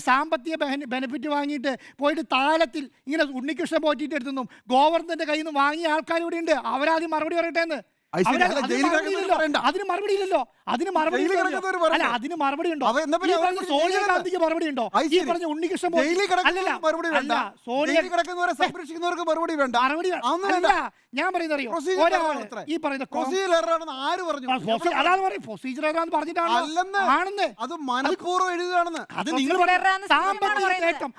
സാമ്പത്തിക ബെനിഫിറ്റ് വാങ്ങിയിട്ട് പോയിട്ട് താലത്തിൽ ഇങ്ങനെ ഉണ്ണികൃഷ്ണൻ പോറ്റിയിട്ട് എടുത്തുനിന്നും ഗോവർദ്ധന്റെ കയ്യിൽ നിന്ന് വാങ്ങിയ ആൾക്കാർ ഇവിടെ ഉണ്ട്. അവരാദ്യം മറുപടി പറയട്ടെ എന്ന്. അതിന് മറുപടി ഇല്ലല്ലോ. അതിന് മറുപടി അല്ല, അതിന് മറുപടി ഉണ്ടോ? സോണിയാഗാന്ധിക്ക് മറുപടി ഉണ്ടോ? ഈ പറഞ്ഞ ഉണ്ണികൃഷ്ണൻ ഞാൻ പറയുന്നത് അറിയോ, ഈ പറയുന്ന പ്രൊസീജിയർ പറഞ്ഞിട്ടാണ് അത് നിങ്ങൾ സാമ്പത്തിക നേട്ടം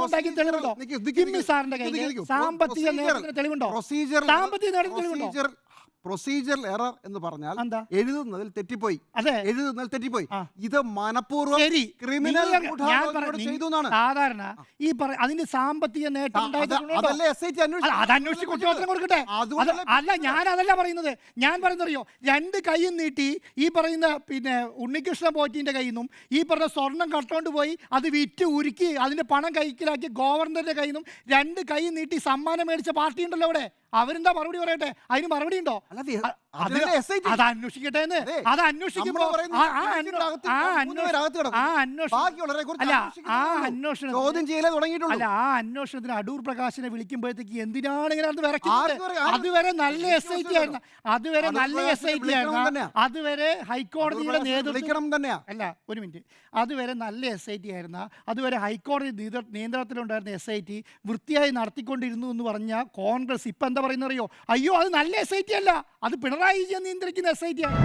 ഉണ്ടാക്കിയ തെളിവുണ്ടോ? സാറിന്റെ കയ്യിൽ സാമ്പത്തിക നേട്ടത്തിന് തെളിവുണ്ടോ? സാമ്പത്തിക നേട്ടത്തിന് തെളിവുണ്ടോ? പ്രൊസീജിയറൽ എറർ എന്ന് പറഞ്ഞാൽ എഴുതുന്നതിൽ തെറ്റിപ്പോയി. ഇത് മനഃപൂർവ്വം ക്രിമിനൽ ചെയ്തു എന്നാണ് സാധാരണ ഈ അതിന്റെ സാമ്പത്തിക നേട്ടം കൊടുക്കട്ടെ. അല്ല, ഞാൻ അതല്ല പറയുന്നത്. ഞാൻ പറയുന്നറിയോ, രണ്ട് കൈയും നീട്ടി ഈ പറയുന്ന പിന്നെ ഉണ്ണികൃഷ്ണൻ പോറ്റിന്റെ കയ്യിൽ നിന്നും ഈ പറഞ്ഞ സ്വർണം കട്ടോണ്ട് പോയി അത് വിറ്റ് ഉരുക്കി അതിന്റെ പണം കൈക്കലാക്കി ഗവർണറുടെ കയ്യിൽ നിന്നും രണ്ട് കൈ നീട്ടി സമ്മാനം മേടിച്ച പാർട്ടി ഉണ്ടല്ലോ അവിടെ. അവരെന്താ മറുപടി പറയട്ടെ? അതിന് മറുപടി ഉണ്ടോ? അത് അന്വേഷിക്കട്ടെ എന്ന്. അത് അന്വേഷിക്കുമ്പോ അന്വേഷണത്തിന് അടൂർ പ്രകാശിനെ വിളിക്കുമ്പോഴത്തേക്ക് എന്തിനാണ് ഇങ്ങനെ അതുവരെ നല്ല SIT ആയിരുന്നു. അതുവരെ ഹൈക്കോടതിയുടെ നേതൃത്വം അല്ല, ഒരു മിനിറ്റ്. അതുവരെ നല്ല SIT ആയിരുന്ന, അതുവരെ ഹൈക്കോടതി നിയന്ത്രണത്തിലുണ്ടായിരുന്ന SIT വൃത്തിയായി നടത്തിക്കൊണ്ടിരുന്നു എന്ന് പറഞ്ഞ കോൺഗ്രസ് ഇപ്പൊ എന്താ പറയുന്നറിയോ? അയ്യോ, അത് നല്ല SIT അല്ല, അത് പിണറായി വിജയൻ നിയന്ത്രിക്കുന്ന SIT ആണ്.